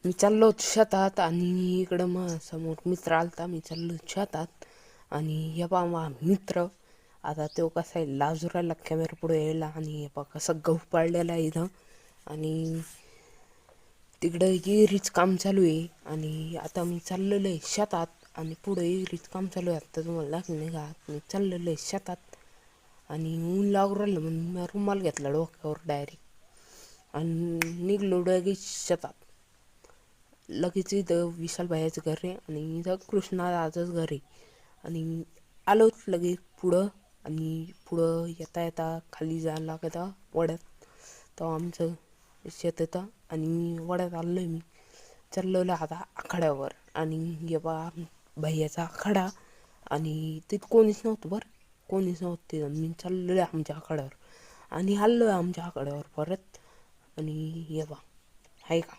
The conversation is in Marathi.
मी चाललो होतो शेतात आणि इकडं मग समोर मित्र आलता. मी चाललो शेतात आणि हे बा मा मित्र आता तो कसा आहे लाजुराला कॅमेरा पुढे यायला आणि हे बा कसं गहू पाडलेला आहे इथं आणि तिकडं विहिरीच काम चालू आहे. आणि आता मी चाललेलो आहे शेतात आणि पुढं विहिरीच काम चालू आहे. आता तुम्हाला दाखवलं नाही का मी चाललेलो आहे शेतात आणि ऊन लागू राहिलं म्हणून मी रुमाल घेतला डोक्यावर डायरेक्ट आणि निघलो लगेच शेतात. लगेच इथं विशाल भाईचं घर आहे आणि इथं कृष्णा दादाचं घर आहे आणि आलोच लगेच पुढं. आणि पुढं येता येता खाली जायला लागतं वड्यात तेव्हा आमचं शेत येतं आणि मी वड्यात आलो आहे. मी चाललेलो आता आखाड्यावर आणि हे बा भैयाचा आखाडा आणि तिथं कोणीच नव्हतं बरं, कोणीच नव्हतं तिथं. मी चाललेलो आहे आमच्या आखाड्यावर आणि हल्लो आहे आमच्या आखाड्यावर परत आणि हे बा आहे का